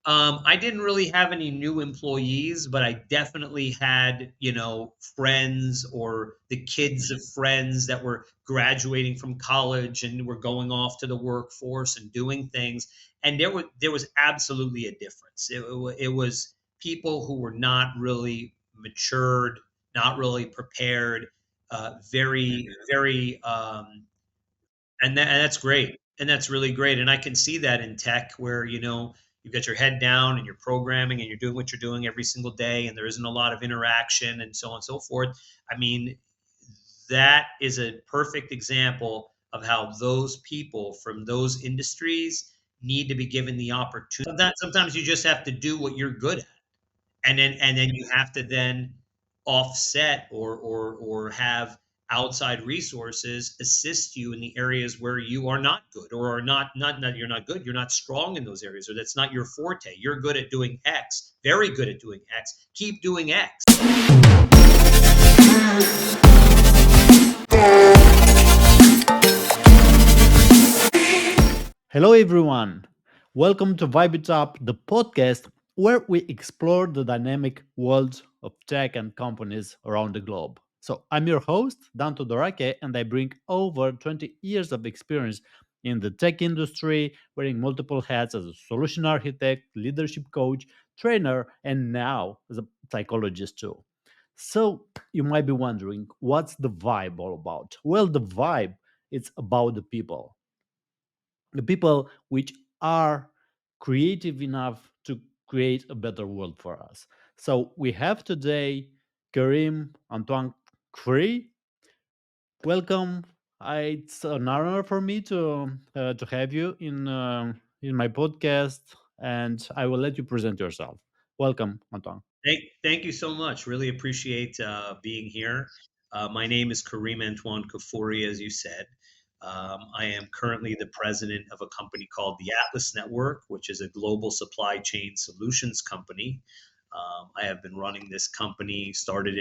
I didn't really have any new employees, but I definitely had, friends or the kids of friends that were graduating from college and were going off to the workforce and doing things. And there was absolutely a difference. It was people who were not really matured, not really prepared, very, very and that's great, and that's really great, and I can see that in tech where, you've got your head down and you're programming and you're doing what you're doing every single day, and there isn't a lot of interaction and so on and so forth. I mean, that is a perfect example of how those people from those industries need to be given the opportunity. Sometimes you just have to do what you're good at, and then you have to then offset or have outside resources assist you in the areas where you are not good or are not you're not good, you're not strong in those areas, or that's not your forte. You're good at doing X, very good at doing X, keep doing X. Hello, everyone. Welcome to Vibe It Up, the podcast where we explore the dynamic worlds of tech and companies around the globe. So, I'm your host, Dan Tudorache, and I bring over 20 years of experience in the tech industry, wearing multiple hats as a solution architect, leadership coach, trainer, and now as a psychologist too. So, you might be wondering, what's the vibe all about? Well, the vibe, it's about the people which are creative enough to create a better world for us. So we have today Kerim Antoine Kfuri. Welcome. It's an honor for me to have you in my podcast, and I will let you present yourself. Welcome, Antoine. Thank you so much. Really appreciate being here. My name is Kerim Antoine Kfuri, as you said. I am currently the president of a company called the Atlas Network, which is a global supply chain solutions company. I have been running this company, founded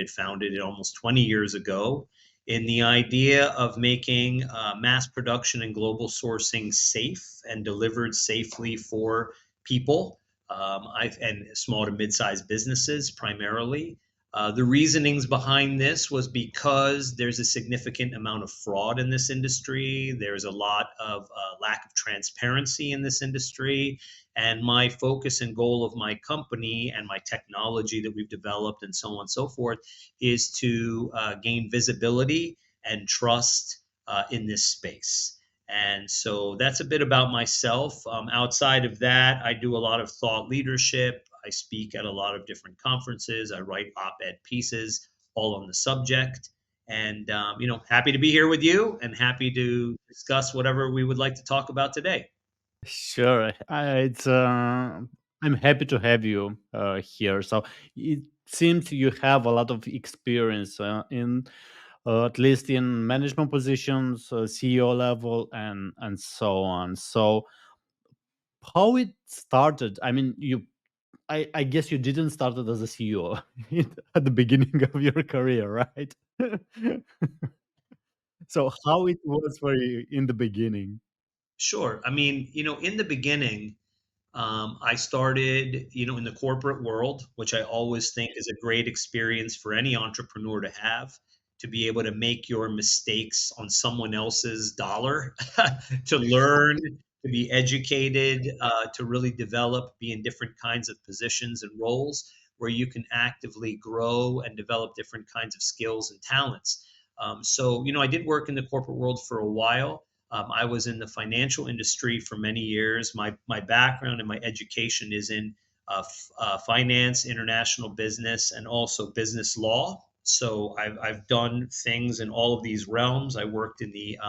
it almost 20 years ago, in the idea of making mass production and global sourcing safe and delivered safely for people, and small to mid-sized businesses primarily. The reasonings behind this was because there's a significant amount of fraud in this industry. There's a lot of lack of transparency in this industry. And my focus and goal of my company and my technology that we've developed and so on and so forth is to gain visibility and trust in this space. And so that's a bit about myself. Outside of that, I do a lot of thought leadership. I speak at a lot of different conferences. I write op-ed pieces all on the subject. And, happy to be here with you and happy to discuss whatever we would like to talk about today. Sure. I'm happy to have you here. So it seems you have a lot of experience in at least in management positions, CEO level, and so on. So how it started? I mean, I guess you didn't start it as a CEO at the beginning of your career, right? So how it was for you in the beginning? Sure. I mean, in the beginning, I started, in the corporate world, which I always think is a great experience for any entrepreneur to have, to be able to make your mistakes on someone else's dollar, to learn, to be educated, to really develop, be in different kinds of positions and roles where you can actively grow and develop different kinds of skills and talents. So, I did work in the corporate world for a while. I was in the financial industry for many years. My background and my education is in finance, international business, and also business law. So I've done things in all of these realms. I worked in the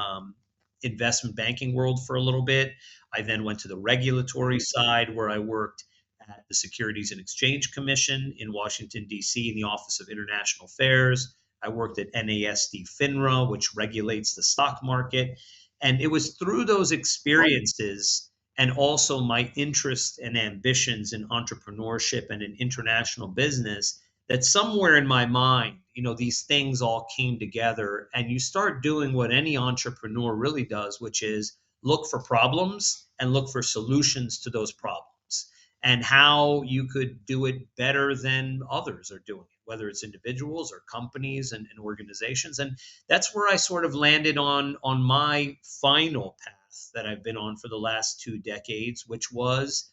investment banking world for a little bit. I then went to the regulatory side where I worked at the Securities and Exchange Commission in Washington, D.C., in the Office of International Affairs. I worked at NASD FINRA, which regulates the stock market. And it was through those experiences and also my interest and ambitions in entrepreneurship and in international business that somewhere in my mind, these things all came together. And you start doing what any entrepreneur really does, which is look for problems and look for solutions to those problems. and how you could do it better than others are doing it, whether it's individuals or companies and organizations. And that's where I sort of landed on my final path that I've been on for the last 2 decades, which was,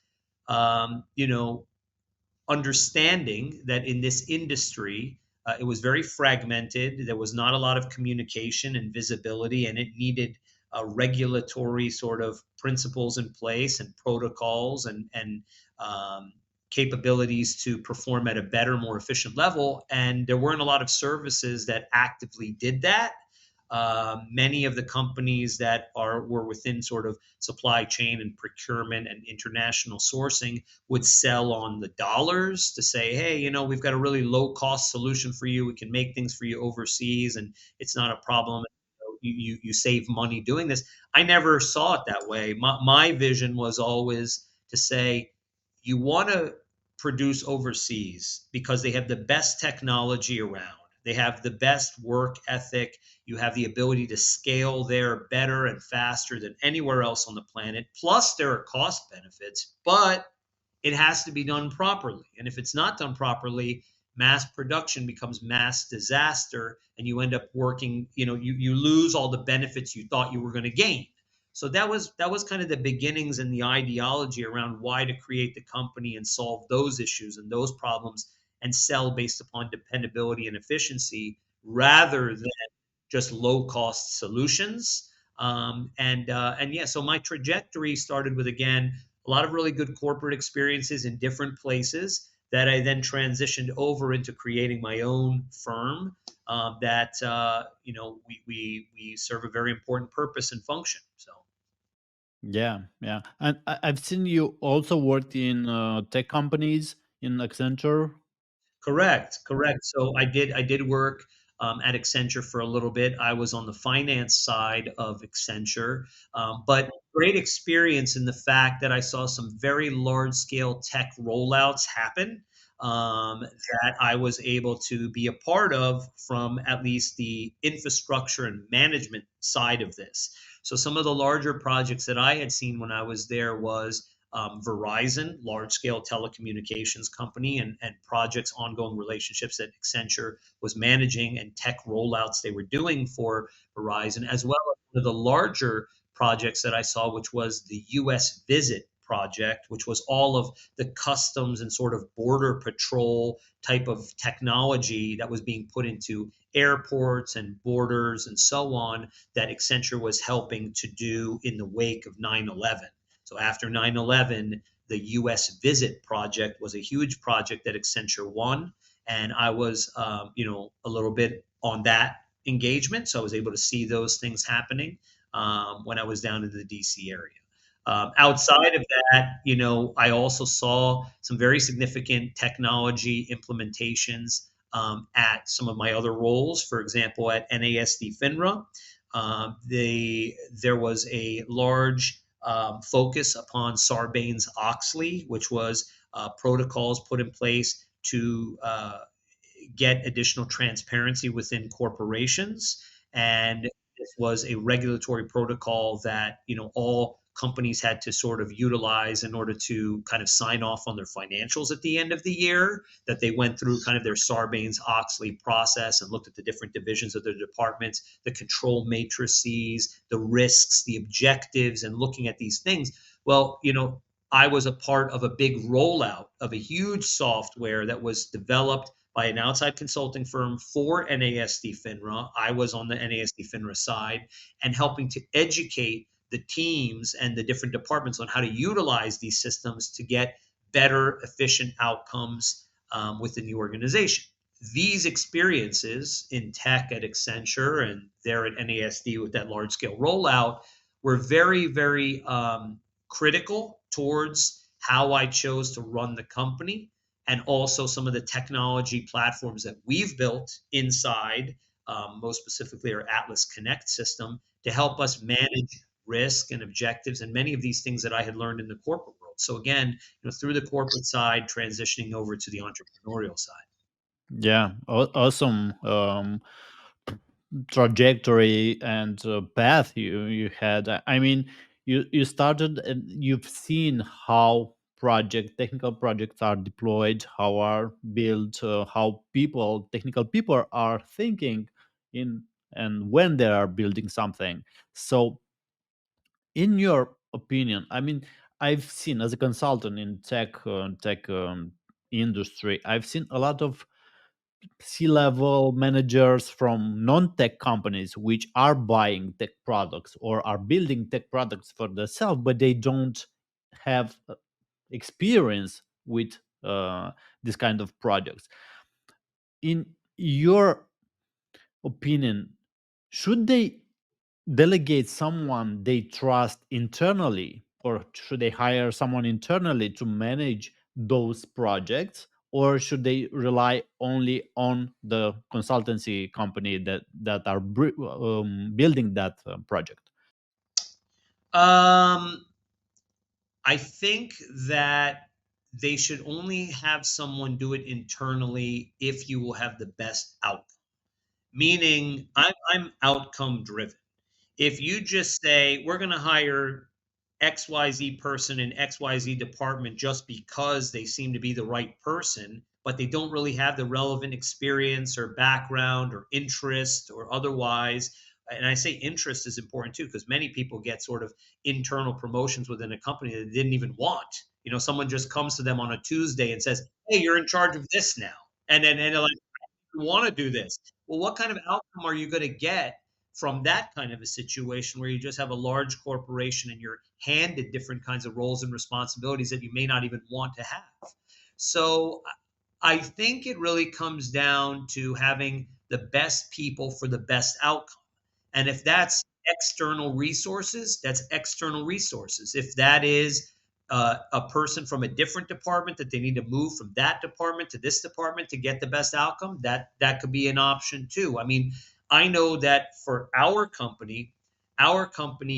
you know, understanding that in this industry, it was very fragmented. There was not a lot of communication and visibility, and it needed regulatory sort of principles in place and protocols and um, capabilities to perform at a better, more efficient level. And there weren't a lot of services that actively did that. Many of the companies that were within sort of supply chain and procurement and international sourcing would sell on the dollars to say, hey, we've got a really low cost solution for you. We can make things for you overseas, and it's not a problem. You save money doing this. I never saw it that way. My vision was always to say, you want to produce overseas because they have the best technology around. They have the best work ethic. You have the ability to scale there better and faster than anywhere else on the planet. Plus, there are cost benefits, but it has to be done properly. And if it's not done properly, mass production becomes mass disaster, and you end up working, you lose all the benefits you thought you were going to gain. So that was kind of the beginnings and the ideology around why to create the company and solve those issues and those problems and sell based upon dependability and efficiency rather than just low cost solutions. And yeah, so my trajectory started with, again, a lot of really good corporate experiences in different places that I then transitioned over into creating my own firm, that we serve a very important purpose and function. So Yeah, yeah. And I've seen you also worked in tech companies in Accenture. correct, correct. So I did work at Accenture for a little bit. I was on the finance side of Accenture, but great experience in the fact that I saw some very large scale tech rollouts happen, that I was able to be a part of from at least the infrastructure and management side of this. So some of the larger projects that I had seen when I was there was Verizon, large scale telecommunications company, and projects, ongoing relationships that Accenture was managing, and tech rollouts they were doing for Verizon, as well as one of the larger projects that I saw, which was the US Visit project, which was all of the customs and sort of border patrol type of technology that was being put into airports and borders and so on, that Accenture was helping to do in the wake of 9/11. So after 9/11, the US Visit project was a huge project that Accenture won. And I was, a little bit on that engagement. So I was able to see those things happening when I was down in the DC area. Outside of that, I also saw some very significant technology implementations at some of my other roles. For example, at NASD FINRA, there was a large focus upon Sarbanes Oxley, which was protocols put in place to get additional transparency within corporations. And this was a regulatory protocol that all companies had to sort of utilize in order to kind of sign off on their financials at the end of the year. That they went through kind of their Sarbanes Oxley process and looked at the different divisions of their departments, the control matrices, the risks, the objectives, and looking at these things. Well, I was a part of a big rollout of a huge software that was developed by an outside consulting firm for NASD FINRA. I was on the NASD FINRA side and helping to educate the teams and the different departments on how to utilize these systems to get better, efficient outcomes within the organization. These experiences in tech at Accenture and there at NASD with that large scale rollout were very, very critical towards how I chose to run the company, and also some of the technology platforms that we've built inside, most specifically our Atlas Connect system, to help us manage risk and objectives and many of these things that I had learned in the corporate world. So again, through the corporate side, transitioning over to the entrepreneurial side. Yeah, awesome trajectory and path you had. I mean, you started and you've seen how technical projects are deployed, how are built, how technical people are thinking in and when they are building something. So in your opinion, I mean, I've seen as a consultant in tech industry, I've seen a lot of C-level managers from non-tech companies which are buying tech products or are building tech products for themselves, but they don't have experience with this kind of projects. In your opinion, should they delegate someone they trust internally, or should they hire someone internally to manage those projects, or should they rely only on the consultancy company that are building that project? Um, I think that they should only have someone do it internally if you will have the best outcome. Meaning, I'm outcome driven. If you just say we're going to hire XYZ person in XYZ department just because they seem to be the right person, but they don't really have the relevant experience or background or interest or otherwise. And I say interest is important too, because many people get sort of internal promotions within a company that they didn't even want. Someone just comes to them on a Tuesday and says, "Hey, you're in charge of this now." And they're like, want to do this. Well, what kind of outcome are you going to get from that kind of a situation where you just have a large corporation and you're handed different kinds of roles and responsibilities that you may not even want to have? So I think it really comes down to having the best people for the best outcome. And if that's external resources, that's external resources. If that is a person from a different department that they need to move from that department to this department to get the best outcome, that could be an option too. I mean, I know that for our company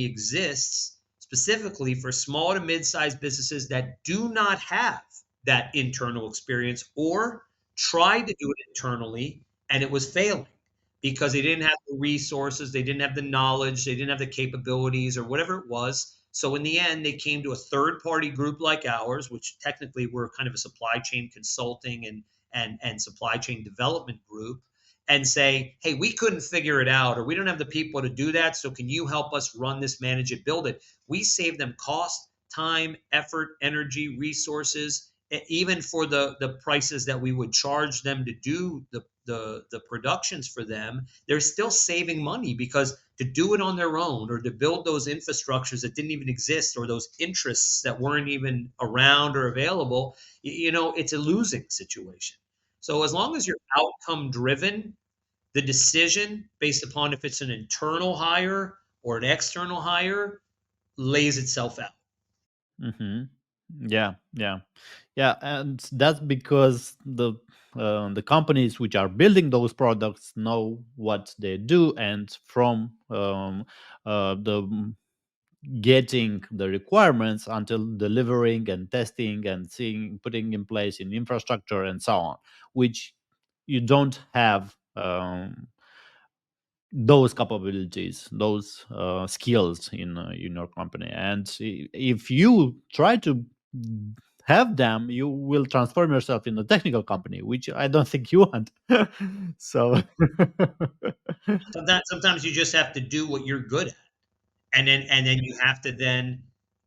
exists specifically for small to mid-sized businesses that do not have that internal experience or tried to do it internally and it was failing because they didn't have the resources, they didn't have the knowledge, they didn't have the capabilities or whatever it was. So in the end, they came to a third party group like ours, which technically we're kind of a supply chain consulting and supply chain development group, and say, hey, we couldn't figure it out, or we don't have the people to do that. So can you help us run this, manage it, build it? We save them cost, time, effort, energy, resources, even for the prices that we would charge them to do the productions for them. They're still saving money because to do it on their own or to build those infrastructures that didn't even exist or those interests that weren't even around or available, it's a losing situation. So as long as you're outcome driven, the decision based upon if it's an internal hire or an external hire lays itself out. Hmm. Yeah, yeah, yeah, and that's because the companies which are building those products know what they do, and from the getting the requirements until delivering and testing and seeing putting in place in infrastructure and so on, which you don't have those capabilities, those skills in your company. And if you try to have them, you will transform yourself in a technical company, which I don't think you want. So Sometimes you just have to do what you're good at, and then you have to then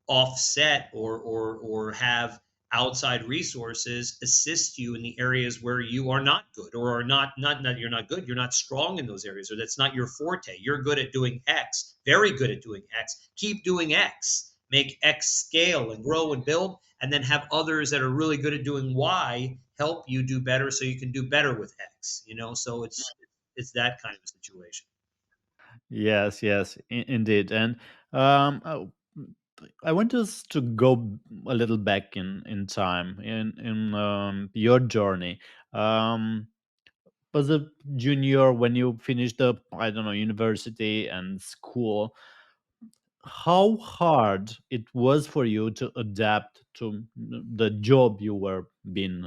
offset or have outside resources assist you in the areas where you are not good or are not that you're not good, you're not strong in those areas, or that's not your forte. You're good at doing X, very good at doing X. Keep doing X, make X scale and grow and build, and then have others that are really good at doing Y help you do better so you can do better with X. So it's that kind of a situation. yes, yes, indeed. And um, uh, I want us to go a little back in time in your journey. Um, as a junior, when you finished the, I don't know, university and school, how hard it was for you to adapt to the job you were being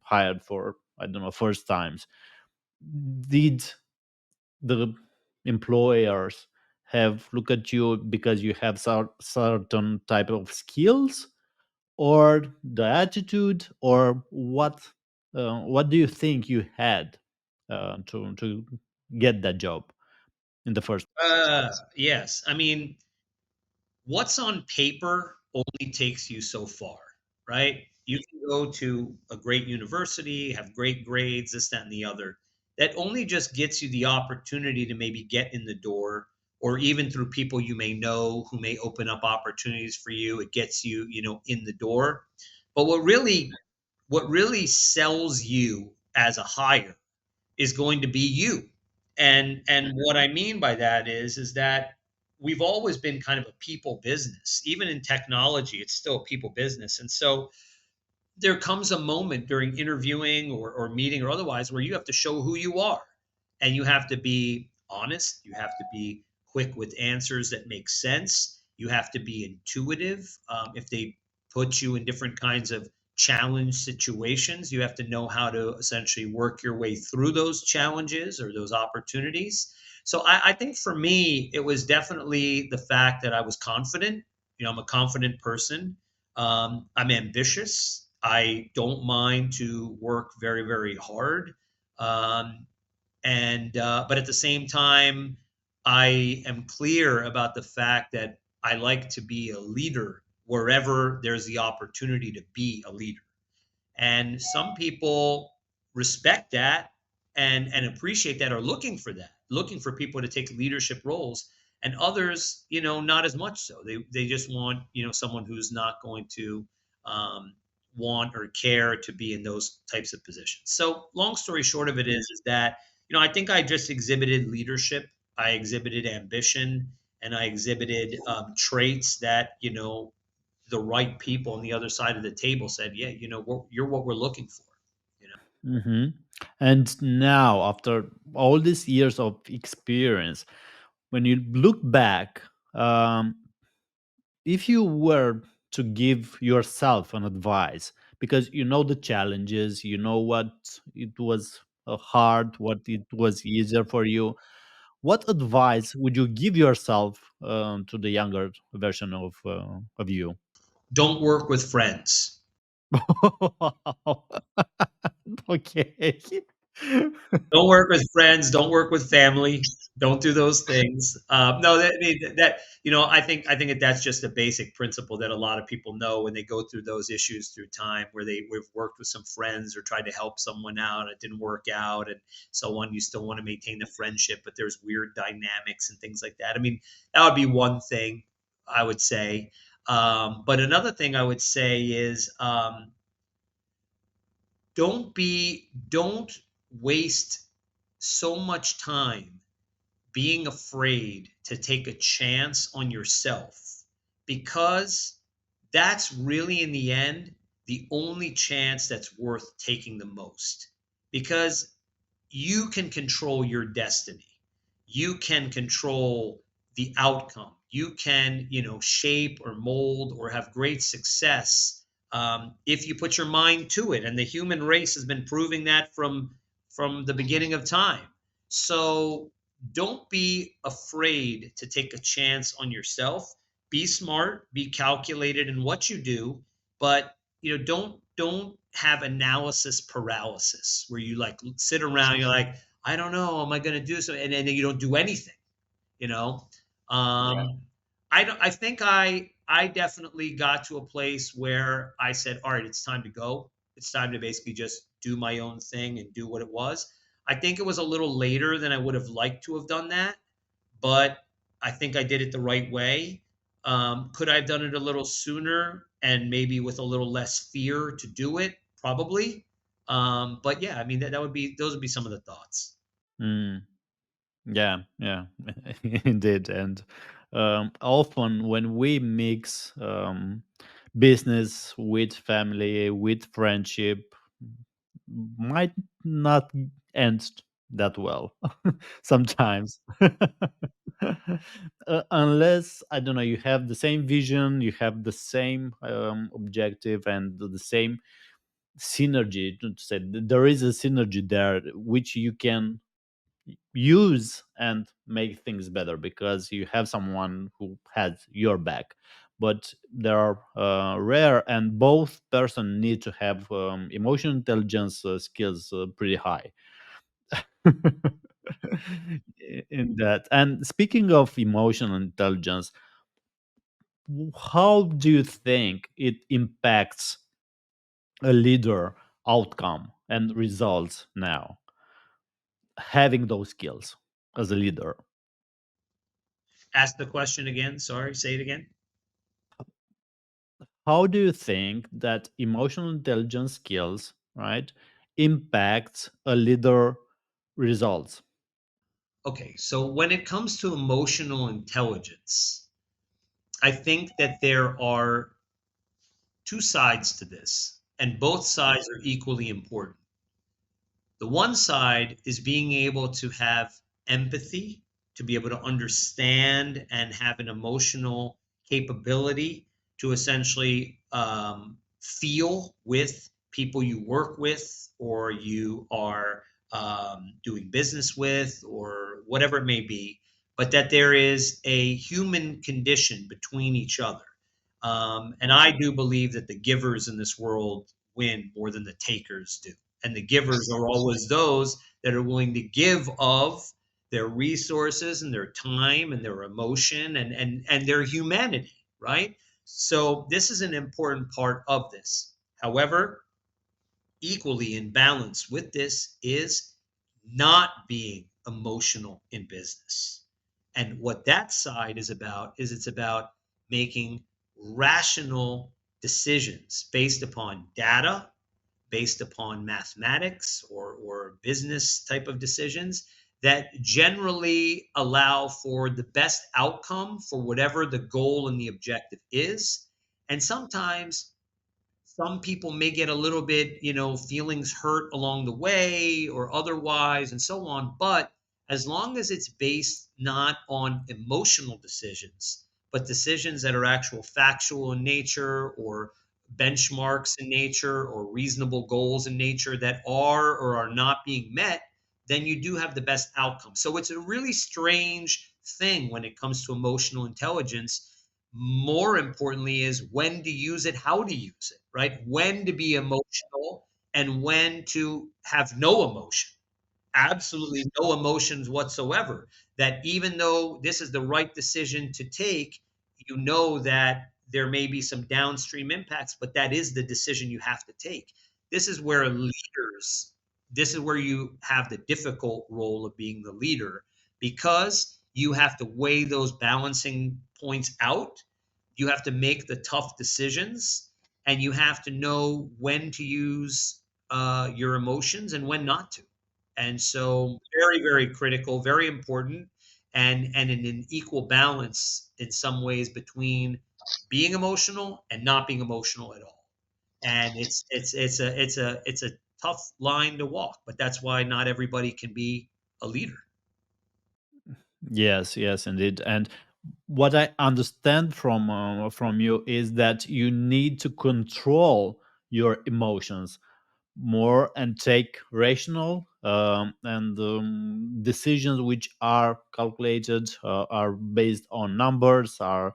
hired for, I don't know, first times. Did the employers have look at you because you have certain type of skills, or the attitude, or what do you think you had to get that job in the first place? Yes. I mean, what's on paper only takes you so far, right? You can go to a great university, have great grades, this, that, and the other. That only just gets you the opportunity to maybe get in the door, or even through people you may know who may open up opportunities for you. It gets you, in the door. But what really sells you as a hire is going to be you. And what I mean by that is that we've always been kind of a people business. Even in technology, it's still a people business. And so there comes a moment during interviewing or meeting or otherwise where you have to show who you are, and you have to be honest, you have to be quick with answers that make sense, you have to be intuitive. If they put you in different kinds of challenge situations, you have to know how to essentially work your way through those challenges or those opportunities. So I think for me it was definitely the fact that I was confident. I'm a confident person. I'm ambitious. I don't mind to work very, very hard. Um, and But at the same time, I am clear about the fact that I like to be a leader wherever there's the opportunity to be a leader. And some people respect that and appreciate that, or looking for that, looking for people to take leadership roles. And others, not as much so. They just want, someone who's not going to um, want or care to be in those types of positions. So long story short of it is that, I think I just exhibited leadership, I exhibited ambition, and I exhibited traits that, the right people on the other side of the table said, "Yeah, you're what we're looking for." You know, Hmm. And now, after all these years of experience, when you look back, um, if you were to give yourself an advice, because you know the challenges, you know what it was hard, what it was easier for you, what advice would you give yourself to the younger version of you? don't work with friends. Okay. Don't work with friends. Don't work with family. Don't do those things. No, that, I mean, that I think that that's just a basic principle that a lot of people know when they go through those issues through time, where we've worked with some friends or tried to help someone out, it didn't work out, and so on. You still want to maintain the friendship, but there's weird dynamics and things like that. I mean, that would be one thing I would say. But another thing I would say is, don't waste so much time being afraid to take a chance on yourself, because that's really in the end the only chance that's worth taking the most, because you can control your destiny. You can control the outcome. You can, shape or mold or have great success, if you put your mind to it. And the human race has been proving that from the beginning of time. So don't be afraid to take a chance on yourself. Be smart, be calculated in what you do, but don't have analysis paralysis where you like sit around, you're like, I don't know, am I going to do so, and then you don't do anything, you know Yeah. um I think I definitely got to a place where I said, all right, it's time to go. It's time to basically just do my own thing and do what it was. I think it was a little later than I would have liked to have done that, but I think I did it the right way. Could I have done it a little sooner and maybe with a little less fear to do it? Probably. But yeah, I mean, those would be some of the thoughts. Mm. Yeah, yeah, indeed. And often when we mix business with family, with friendship, might not end that well sometimes. Unless, I don't know, you have the same vision, you have the same objective, and the same synergy. To say there is a synergy there which you can use and make things better because you have someone who has your back. but they are rare, and both person need to have emotional intelligence skills pretty high. In that. And speaking of emotional intelligence, how do you think it impacts a leader outcome and results now, having those skills as a leader? Ask the question again. Sorry, say it again. How do you think that emotional intelligence skills, right, impacts a leader results? Okay, so when it comes to emotional intelligence, I think that there are two sides to this, and both sides are equally important. The one side is being able to have empathy, to be able to understand and have an emotional capability to essentially feel with people you work with or you are doing business with or whatever it may be, but that there is a human condition between each other. And I do believe that the givers in this world win more than the takers do. And the givers are always those that are willing to give of their resources and their time and their emotion and their humanity, right? So this is an important part of this. However, equally in balance with this is not being emotional in business. And what that side is about is it's about making rational decisions based upon data, based upon mathematics or business type of decisions that generally allow for the best outcome for whatever the goal and the objective is. And sometimes some people may get a little bit, feelings hurt along the way or otherwise, and so on. But as long as it's based not on emotional decisions, but decisions that are actual factual in nature or benchmarks in nature or reasonable goals in nature that are or are not being met, then you do have the best outcome. So it's a really strange thing when it comes to emotional intelligence. More importantly is when to use it, how to use it, right? When to be emotional and when to have no emotion, absolutely no emotions whatsoever. That even though this is the right decision to take, that there may be some downstream impacts, but that is the decision you have to take. This is where leaders, this is where you have the difficult role of being the leader because you have to weigh those balancing points out. You have to make the tough decisions and you have to know when to use your emotions and when not to. And so very, very critical, very important, and in an equal balance in some ways between being emotional and not being emotional at all. And it's a tough line to walk, but that's why not everybody can be a leader. Yes, yes, indeed. And what I understand from you is that you need to control your emotions more and take rational and decisions which are calculated, are based on numbers, are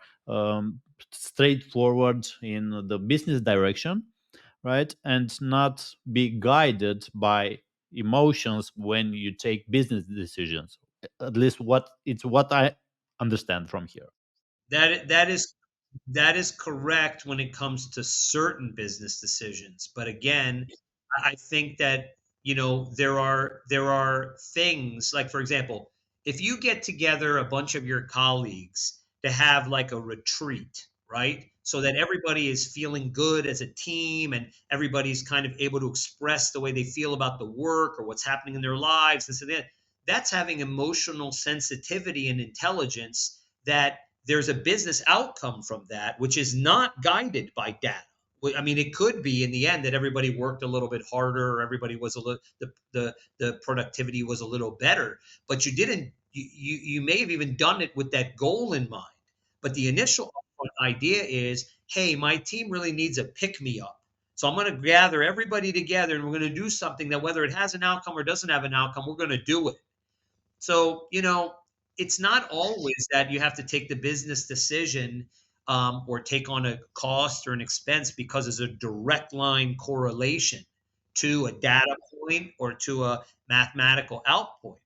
straightforward in the business direction, right? And not be guided by emotions when you take business decisions. At least what I understand from here. That is correct when it comes to certain business decisions. But again, I think that there are things like, for example, if you get together a bunch of your colleagues to have like a retreat, right? So that everybody is feeling good as a team and everybody's kind of able to express the way they feel about the work or what's happening in their lives and so that's having emotional sensitivity and intelligence that there's a business outcome from that, which is not guided by data. I mean, it could be in the end that everybody worked a little bit harder, or everybody was a little the productivity was a little better, but you didn't. You may have even done it with that goal in mind. But the initial upfront idea is, hey, my team really needs a pick me up. So I'm going to gather everybody together, and we're going to do something that whether it has an outcome or doesn't have an outcome, we're going to do it. So, it's not always that you have to take the business decision or take on a cost or an expense because there's a direct line correlation to a data point or to a mathematical output.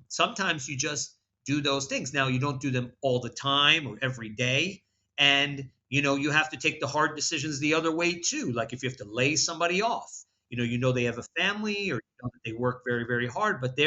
Sometimes you just do those things. Now you don't do them all the time or every day, and you have to take the hard decisions the other way too. Like if you have to lay somebody off, they have a family, or that they work very very hard, but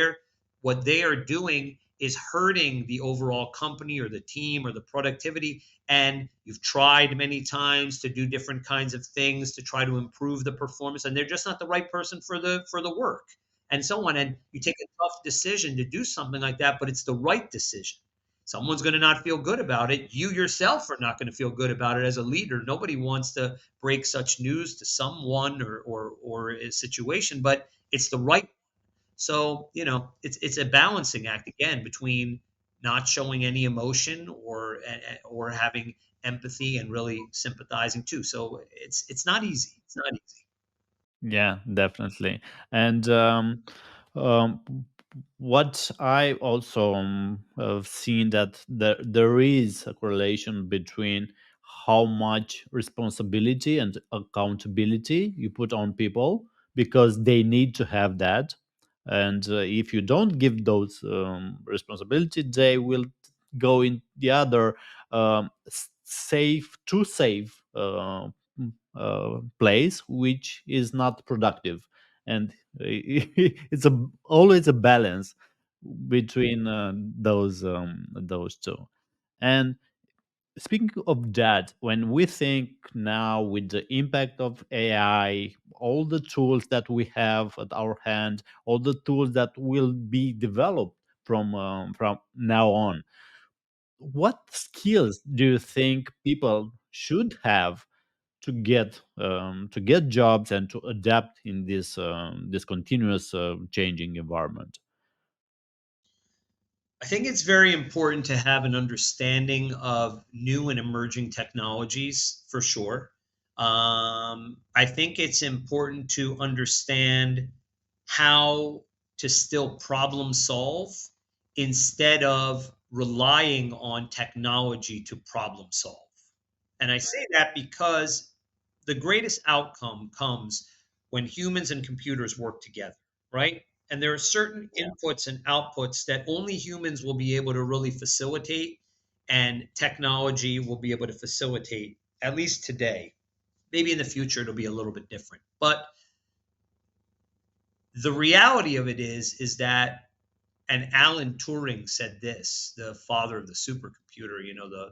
what they are doing is hurting the overall company or the team or the productivity, and you've tried many times to do different kinds of things to try to improve the performance, and they're just not the right person for the work, and so on. And you take a tough decision to do something like that, but it's the right decision. Someone's going to not feel good about it. You yourself are not going to feel good about it as a leader. Nobody wants to break such news to someone or a situation, but it's the right. So, it's a balancing act again between not showing any emotion or having empathy and really sympathizing too. So it's not easy. It's not easy. Yeah, definitely. And um, what I also have seen that there is a correlation between how much responsibility and accountability you put on people, because they need to have that. And if you don't give those responsibility, they will go in the other safe place, which is not productive. And it's always a balance between those two. And speaking of that, when we think now with the impact of AI, all the tools that we have at our hand, all the tools that will be developed from now on, what skills do you think people should have to get jobs and to adapt in this continuous changing environment? I think it's very important to have an understanding of new and emerging technologies for sure. I think it's important to understand how to still problem solve instead of relying on technology to problem solve. And I say that because the greatest outcome comes when humans and computers work together, right? And there are certain inputs and outputs that only humans will be able to really facilitate, and technology will be able to facilitate, at least today. Maybe in the future it'll be a little bit different. But the reality of it is that, and Alan Turing said this, the father of the supercomputer,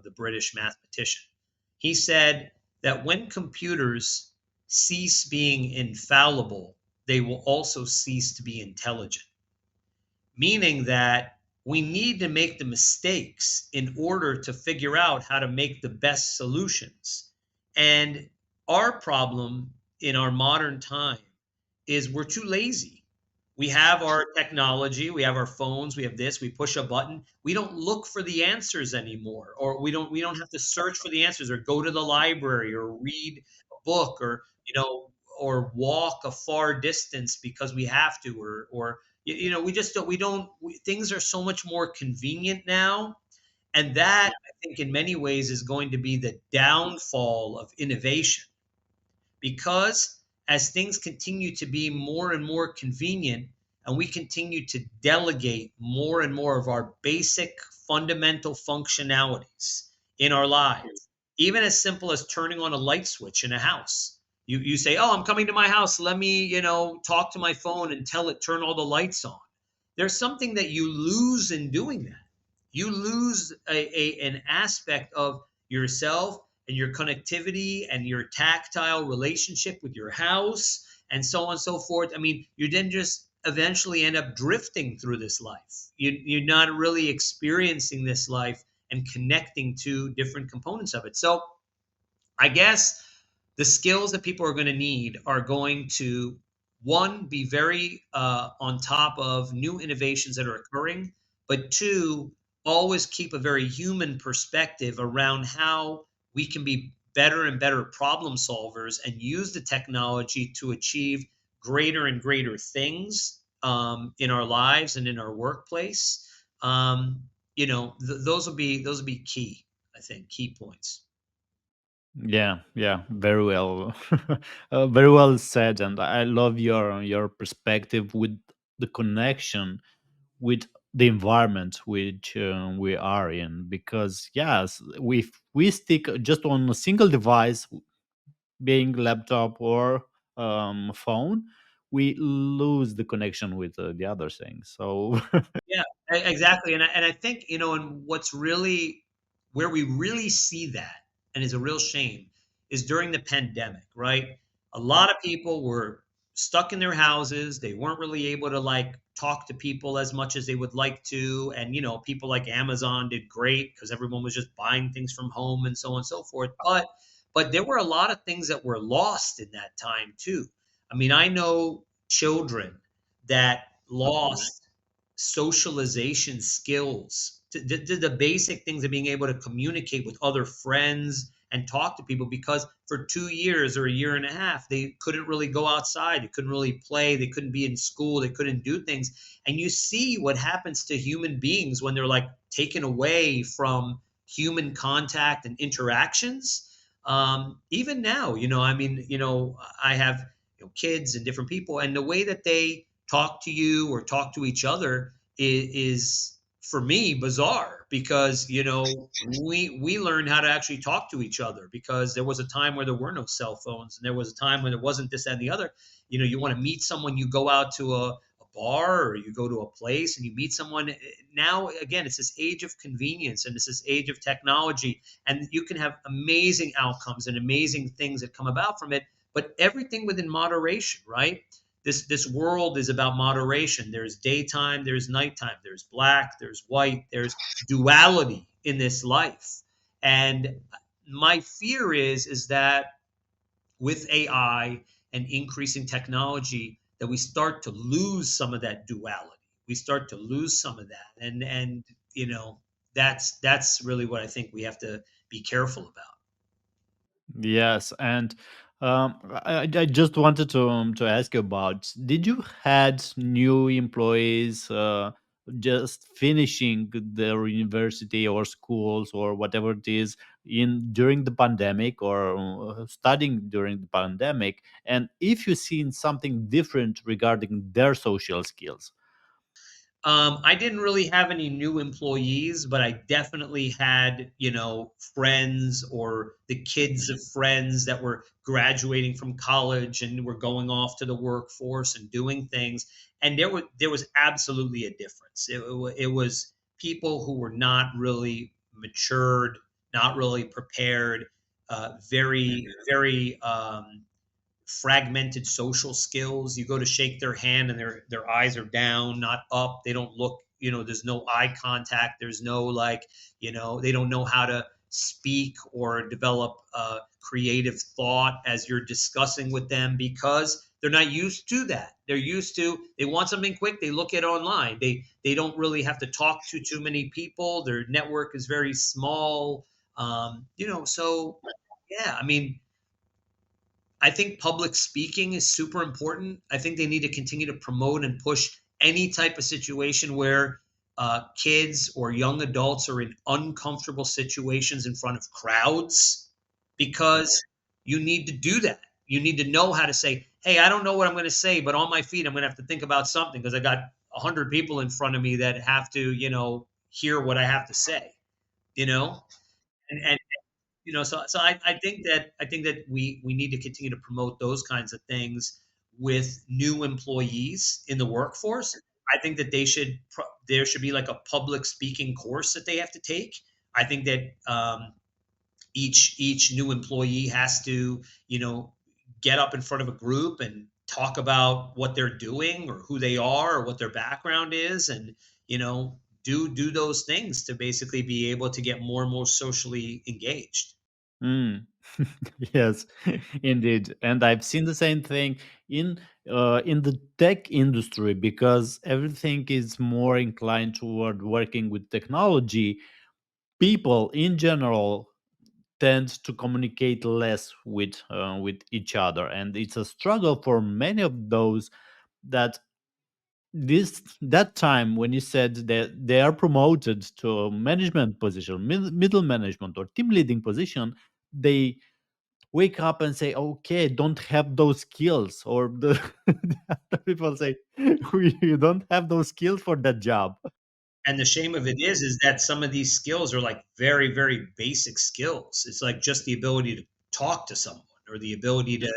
the British mathematician. He said that when computers cease being infallible, they will also cease to be intelligent, meaning that we need to make the mistakes in order to figure out how to make the best solutions. And our problem in our modern time is we're too lazy. We have our technology, we have our phones, we have this, we push a button. We don't look for the answers anymore, or we don't have to search for the answers or go to the library or read a book, or walk a far distance because we have to, or we just don't things are so much more convenient now, and that I think in many ways is going to be the downfall of innovation, because as things continue to be more and more convenient and we continue to delegate more and more of our basic fundamental functionalities in our lives, even as simple as turning on a light switch in a house. You say, "Oh, I'm coming to my house. Let me, talk to my phone and tell it turn all the lights on." There's something that you lose in doing that. You lose an aspect of yourself and your connectivity and your tactile relationship with your house and so on and so forth. I mean, you then just eventually end up drifting through this life. You're not really experiencing this life and connecting to different components of it. So I guess the skills that people are going to need are going to, one, be very on top of new innovations that are occurring, but two, always keep a very human perspective around how we can be better and better problem solvers and use the technology to achieve greater and greater things in our lives and in our workplace. Those will be key. I think key points. Yeah, yeah, very well, very well said, and I love your perspective with the connection with the environment which we are in. Because yes, if we stick just on a single device, being laptop or phone, we lose the connection with the other things. So Yeah, exactly. And I think, and what's really where we really see that, and is a real shame, is during the pandemic, right? A lot of people were stuck in their houses. They weren't really able to like talk to people as much as they would like to. And, people like Amazon did great because everyone was just buying things from home and so on and so forth. But there were a lot of things that were lost in that time too. I mean, I know children that lost socialization skills, to the basic things of being able to communicate with other friends and talk to people, because for 2 years or a year and a half they couldn't really go outside, they couldn't really play, they couldn't be in school, they couldn't do things. And you see what happens to human beings when they're like taken away from human contact and interactions. Even now, I mean, I have kids and different people, and the way that they talk to you or talk to each other is for me bizarre, because we learned how to actually talk to each other because there was a time where there were no cell phones, and there was a time when there wasn't this and the other. You want to meet someone, you go out to a bar or you go to a place and you meet someone. Now again, it's this age of convenience and it's this age of technology, and you can have amazing outcomes and amazing things that come about from it, but everything within moderation, right? This world is about moderation. There's daytime, there's nighttime, there's black, there's white, there's duality in this life. And my fear is that with AI and increasing technology, that we start to lose some of that duality. We start to lose some of that. And that's really what I think we have to be careful about. yes, and I just wanted to ask you about, did you had new employees just finishing their university or schools or whatever it is in during the pandemic, or studying during the pandemic, and if you seen something different regarding their social skills? I didn't really have any new employees, but I definitely had, friends or the kids of friends that were graduating from college and were going off to the workforce and doing things. And there was absolutely a difference. It was people who were not really matured, not really prepared, very, very fragmented social skills. You go to shake their hand and their eyes are down, not up. They don't look, there's no eye contact. There's no like, they don't know how to speak or develop creative thought as you're discussing with them, because they're not used to that. They're used to, they want something quick, they look at it online. They don't really have to talk to too many people. Their network is very small. So yeah, I mean, I think public speaking is super important. I think they need to continue to promote and push any type of situation where kids or young adults are in uncomfortable situations in front of crowds, because you need to do that. You need to know how to say, hey, I don't know what I'm going to say, but on my feet, I'm going to have to think about something because I got 100 people in front of me that have to, hear what I have to say, you know? And so I think that we need to continue to promote those kinds of things with new employees in the workforce. I think that there should be like a public speaking course that they have to take. I think that each new employee has to, get up in front of a group and talk about what they're doing or who they are or what their background is, and do those things to basically be able to get more and more socially engaged. Mm. Yes, indeed, and I've seen the same thing in in the tech industry, because everything is more inclined toward working with technology. People in general tend to communicate less with each other, and it's a struggle for many of those that this that time when you said that they are promoted to a management position, middle management or team leading position, they wake up and say, okay, don't have those skills, or the other people say, you don't have those skills for that job. And the shame of it is that some of these skills are like very, very basic skills. It's like just the ability to talk to someone or the ability to,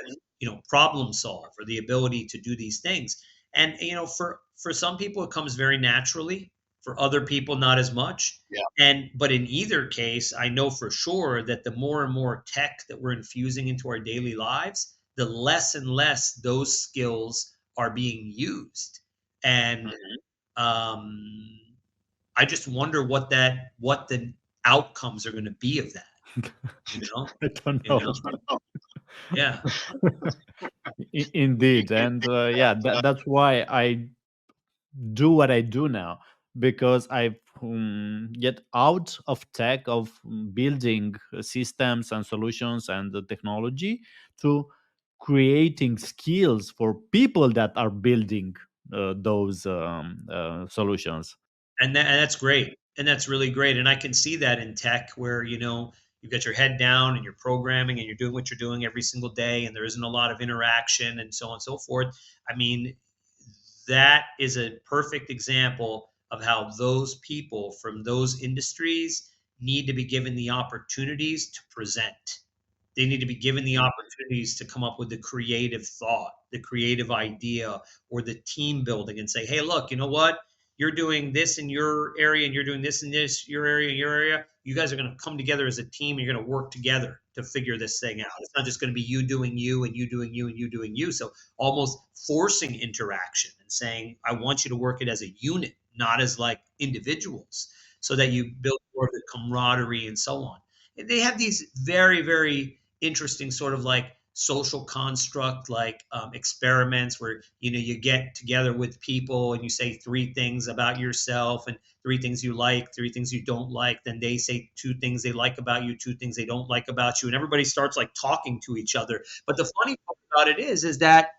problem solve or the ability to do these things. And for some people it comes very naturally, for other people not as much. Yeah. And but in either case, I know for sure that the more and more tech that we're infusing into our daily lives, the less and less those skills are being used. And um I just wonder what the outcomes are gonna be of that, you know? I don't You know. know? Yeah. Indeed, and yeah, that's why I do what I do now, because I get out of tech, of building systems and solutions and the technology, to creating skills for people that are building those solutions. And that's great, and that's really great, and I can see that in tech where, you've got your head down and you're programming and you're doing what you're doing every single day, and there isn't a lot of interaction and so on and so forth. I mean, that is a perfect example of how those people from those industries need to be given the opportunities to present. They need to be given the opportunities to come up with the creative thought, the creative idea, or the team building and say, hey, look, you know what? You're doing this in your area and you're doing this in this your area and your area. You guys are going to come together as a team and you're going to work together to figure this thing out. It's not just going to be you doing you and you doing you and you doing you. So almost forcing interaction and saying, I want you to work it as a unit, not as like individuals, so that you build more of the camaraderie and so on. And they have these very, very interesting sort of like social construct, like experiments where you get together with people and you say three things about yourself and three things you like, three things you don't like. Then they say two things they like about you, two things they don't like about you, and everybody starts like talking to each other. But the funny part about it is that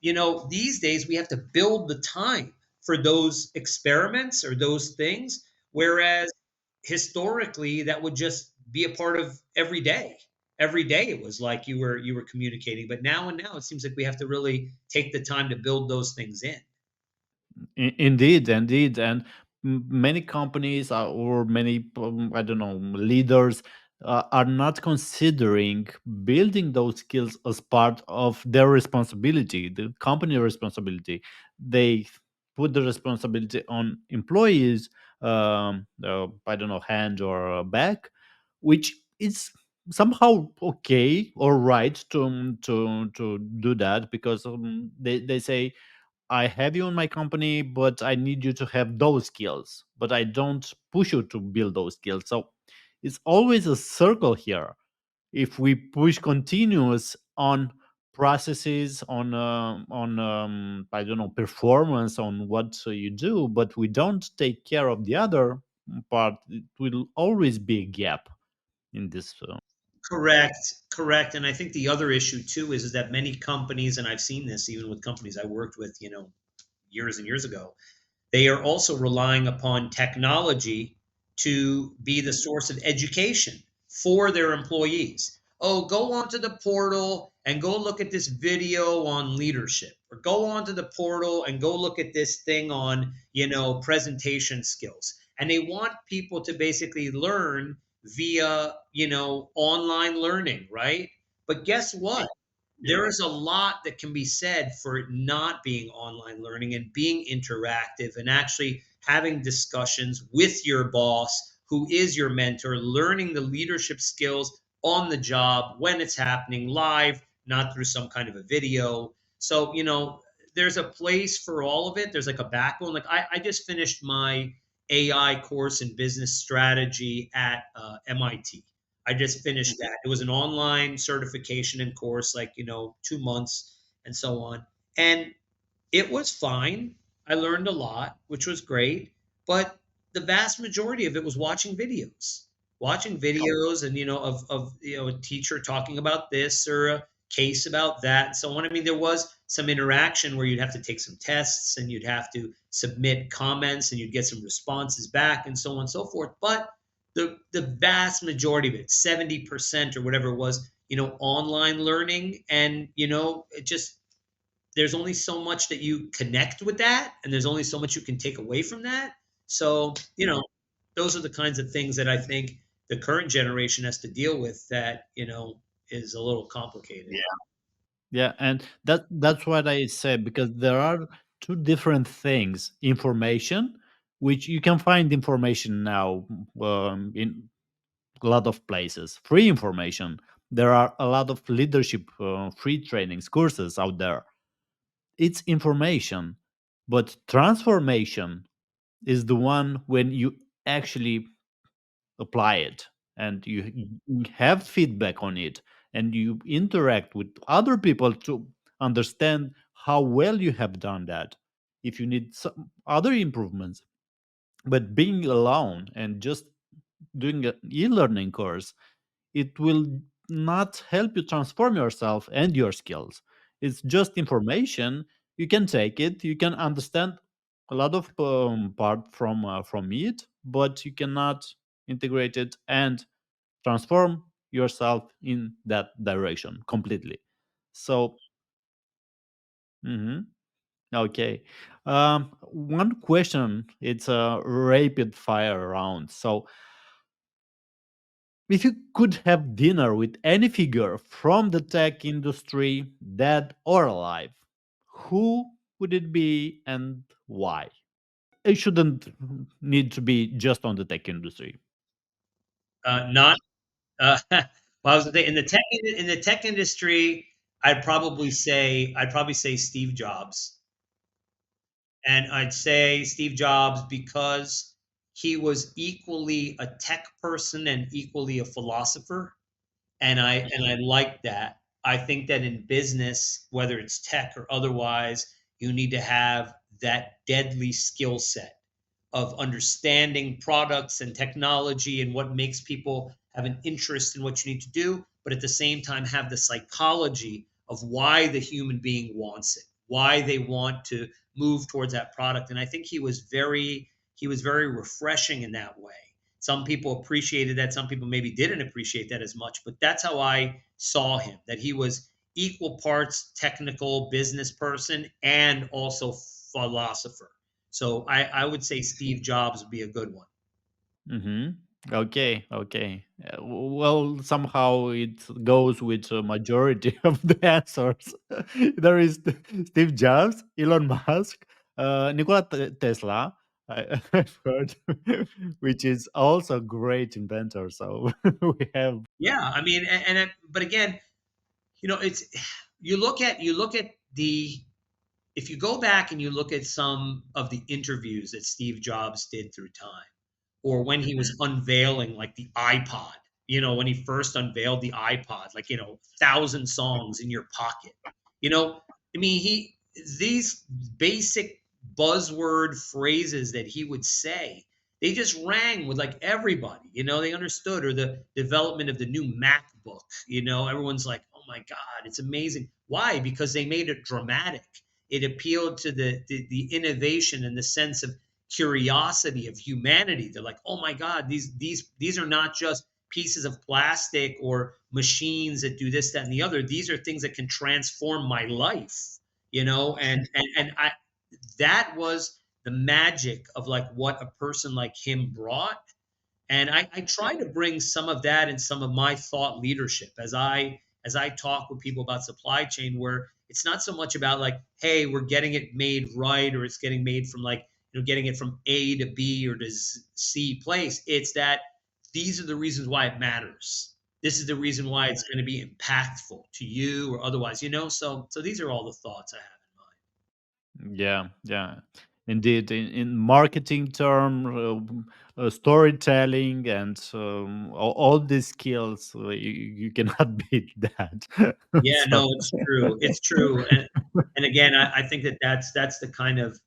these days we have to build the time for those experiments or those things, whereas historically that would just be a part of every day. Every day it was like you were communicating, but now it seems like we have to really take the time to build those things in. Indeed, indeed, and many companies or many I don't know, leaders are not considering building those skills as part of their responsibility, the company responsibility. They put the responsibility on employees, I don't know, hand or back, which is somehow okay or right to do that, because they say, I have you in my company, but I need you to have those skills. But I don't push you to build those skills. So it's always a circle here. If we push continuous on processes, on I don't know, performance, on what you do, but we don't take care of the other part, it will always be a gap in this. Correct, correct. And I think the other issue too is that many companies, and I've seen this even with companies I worked with, years and years ago, they are also relying upon technology to be the source of education for their employees. Oh, go onto the portal and go look at this video on leadership, or go onto the portal and go look at this thing on, presentation skills. And they want people to basically learn via, online learning, right? But guess what? There is a lot that can be said for it not being online learning and being interactive and actually having discussions with your boss, who is your mentor, learning the leadership skills on the job when it's happening live, not through some kind of a video. So, there's a place for all of it. There's like a backbone. Like I just finished my AI course in business strategy at MIT. I just finished that. It was an online certification and course, like, 2 months and so on. And it was fine. I learned a lot, which was great. But the vast majority of it was watching videos and, of, a teacher talking about this or case about that and so on. I mean, there was some interaction where you'd have to take some tests and you'd have to submit comments and you'd get some responses back and so on and so forth. But the vast majority of it, 70% or whatever it was, online learning. And, it just, there's only so much that you connect with that, and there's only so much you can take away from that. So, those are the kinds of things that I think the current generation has to deal with that, is a little complicated. Yeah, and that's what I said, because there are two different things: information, which you can find information now in a lot of places, free information. There are a lot of leadership free trainings, courses out there. It's information, but transformation is the one when you actually apply it, and you have feedback on it, and you interact with other people to understand how well you have done that, if you need some other improvements. But being alone and just doing an e-learning course, it will not help you transform yourself and your skills. It's just information. You can take it, you can understand a lot of part from it, but you cannot integrate it and transform yourself in that direction completely. So, mhm, okay. One question, it's a rapid fire round. So, if you could have dinner with any figure from the tech industry, dead or alive, who would it be and why? It shouldn't need to be just on the tech industry. Not well, I was gonna say, in the tech industry, I'd probably say Steve Jobs. And I'd say Steve Jobs because he was equally a tech person and equally a philosopher. And I like that. I think that in business, whether it's tech or otherwise, you need to have that deadly skill set of understanding products and technology and what makes people have an interest in what you need to do, but at the same time have the psychology of why the human being wants it, why they want to move towards that product. And I think he was very refreshing in that way. Some people appreciated that, some people maybe didn't appreciate that as much, but that's how I saw him, that he was equal parts technical business person and also philosopher. So I would say Steve Jobs would be a good one. Hmm. Okay, okay. Well, somehow it goes with a majority of the answers. There is Steve Jobs, Elon Musk, Nikola Tesla. I've heard, which is also a great inventor. So we have. Yeah, I mean, but again, it's you look at the if you go back and you look at some of the interviews that Steve Jobs did through time, or when he was unveiling like the iPod, when he first unveiled the iPod, like, 1,000 songs in your pocket. You know, I mean, these basic buzzword phrases that he would say, they just rang with like everybody, they understood, or the development of the new MacBook, everyone's like, oh my God, it's amazing. Why? Because they made it dramatic. It appealed to the innovation and the sense of curiosity of humanity. They're like, oh my God, these are not just pieces of plastic or machines that do this, that, and the other. These are things that can transform my life, and I that was the magic of like what a person like him brought. And I try to bring some of that and some of my thought leadership as I talk with people about supply chain, where it's not so much about like, hey, we're getting it made right, or it's getting made from like, getting it from A to B or to C place. It's that these are the reasons why it matters. This is the reason why it's going to be impactful to you or otherwise. So these are all the thoughts I have in mind. Yeah, yeah, indeed. In marketing term, storytelling, and all these skills, you cannot beat that. Yeah, So, no, it's true. It's true. And again, I think that that's the kind of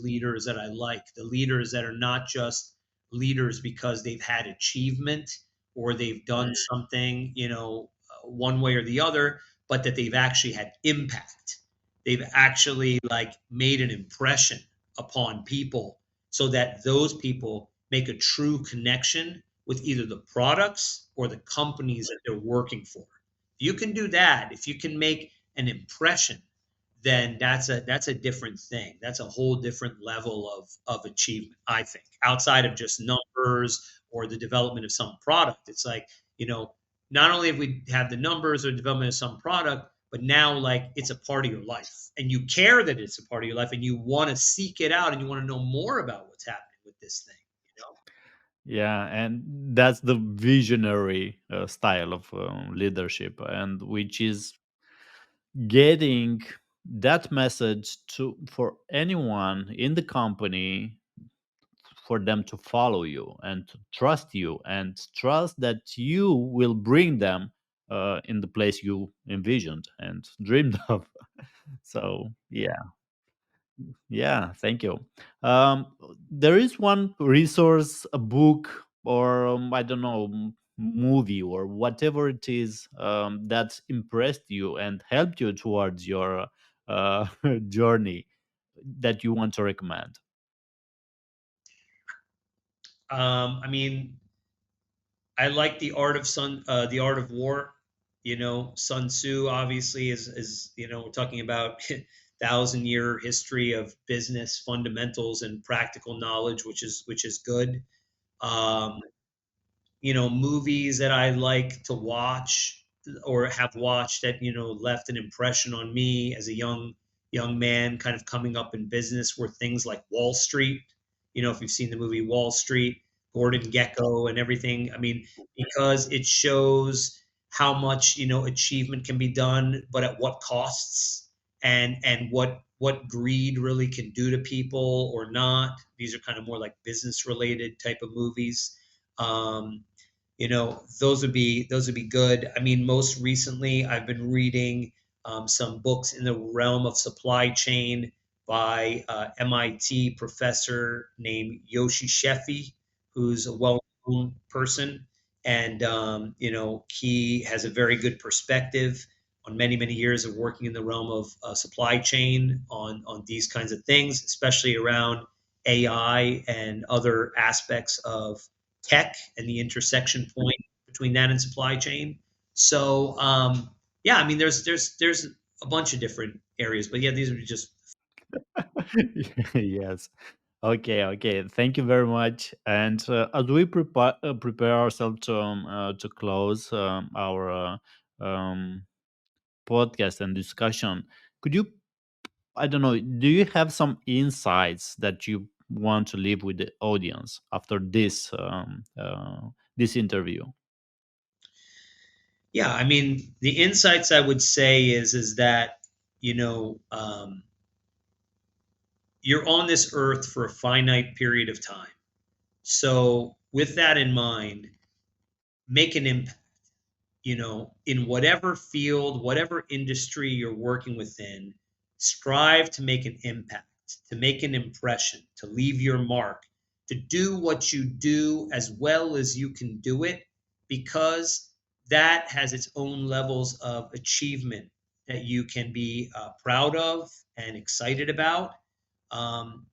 leaders that I like. The leaders that are not just leaders because they've had achievement or they've done something, one way or the other, but that they've actually had impact. They've actually like made an impression upon people so that those people make a true connection with either the products or the companies that they're working for. If you can do that, if you can make an impression, then that's a different thing. That's a whole different level of achievement, I think, outside of just numbers or the development of some product. It's like, you know, not only have we have the numbers or development of some product, but now like it's a part of your life and you care that it's a part of your life and you want to seek it out and you want to know more about what's happening with this thing, you know? Yeah, and that's the visionary style of leadership, and which is getting that message to for anyone in the company, for them to follow you and to trust you and trust that you will bring them in the place you envisioned and dreamed of. So yeah. Yeah, thank you. Um, there is one resource, a book, or I don't know, movie or whatever it is that impressed you and helped you towards your uh, journey that you want to recommend. I mean, I like the Art of War. You know, Sun Tzu obviously is you know, we're talking about 1,000 year history of business fundamentals and practical knowledge, which is good. Um, you know, movies that I like to watch or have watched that, you know, left an impression on me as a young man kind of coming up in business were things like Wall Street. You know, if you've seen the movie Wall Street, Gordon Gekko and everything. I mean, because it shows how much, you know, achievement can be done, but at what costs, and what greed really can do to people or not. These are kind of more like business related type of movies. Um, you know, those would be good. I mean, most recently I've been reading some books in the realm of supply chain by MIT professor named Yoshi Sheffi, who's a well-known person, and you know, he has a very good perspective on many years of working in the realm of supply chain on these kinds of things, especially around AI and other aspects of tech and the intersection point between that and supply chain. So yeah, I mean, there's a bunch of different areas, but yeah, these are just Yes. Okay, okay. Thank you very much. And as we prepare ourselves to close our podcast and discussion, could you, I don't know, do you have some insights that you want to leave with the audience after this interview? yeah. I mean, the insights I would say is that, you know, you're on this earth for a finite period of time. So with that in mind, make an impact, you know, in whatever field, whatever industry you're working within. Strive to make an impact, to make an impression, to leave your mark, to do what you do as well as you can do it, because that has its own levels of achievement that you can be proud of and excited about. Um,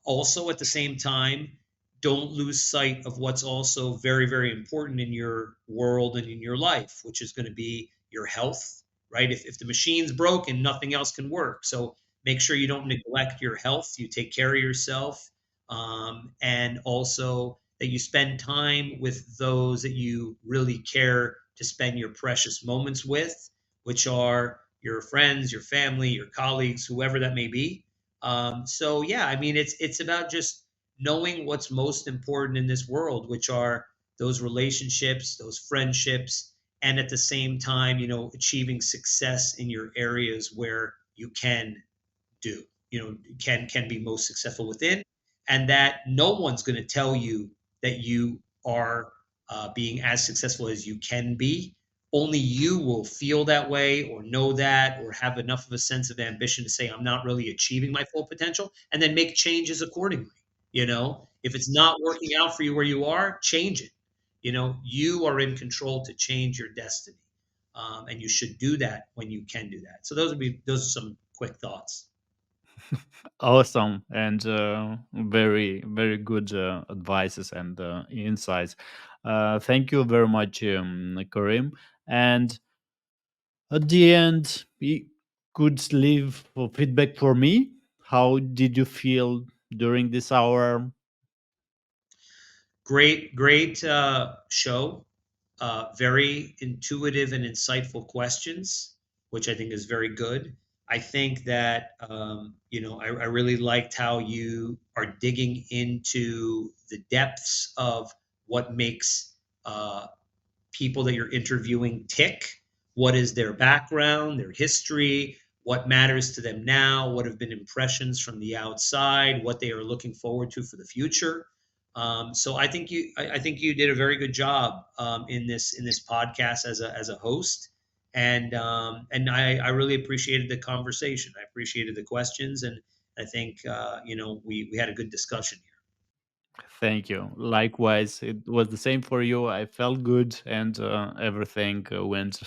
Also at the same time, don't lose sight of what's also very important in your world and in your life, which is going to be your health, right? If the machine's broken, nothing else can work. So make sure you don't neglect your health, you take care of yourself, and also that you spend time with those that you really care to spend your precious moments with, which are your friends, your family, your colleagues, whoever that may be. So yeah, I mean, it's about just knowing what's most important in this world, which are those relationships, those friendships, and at the same time, you know, achieving success in your areas where you can do, you know, can be most successful within, and that no one's going to tell you that you are being as successful as you can be. Only you will feel that way or know that or have enough of a sense of ambition to say, I'm not really achieving my full potential, and then make changes accordingly. You know, if it's not working out for you where you are, change it. You know, you are in control to change your destiny. and you should do that when you can do that. So those are some quick thoughts. Awesome, and very very good advices and insights. Thank you very much, Karim. And at the end, we could leave for feedback for me. How did you feel during this hour? Great show. Very intuitive and insightful questions, which I think is very good. I think that I really liked how you are digging into the depths of what makes people that you're interviewing tick. What is their background, their history, what matters to them now, what have been impressions from the outside, what they are looking forward to for the future. So I think you did a very good job in this podcast as a host, and I really appreciated the conversation. I appreciated the questions, and I think we had a good discussion here. Thank you. Likewise, it was the same for you. I felt good and everything went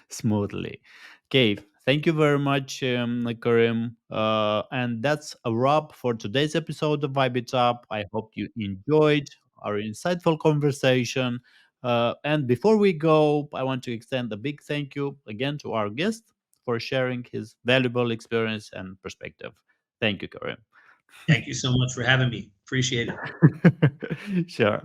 smoothly. Okay, thank you very much, Karim. And that's a wrap for today's episode of Vibe It Up. I hope you enjoyed our insightful conversation. And before we go, I want to extend a big thank you again to our guest for sharing his valuable experience and perspective. Thank you, Karim. Thank you so much for having me. Appreciate it. Sure.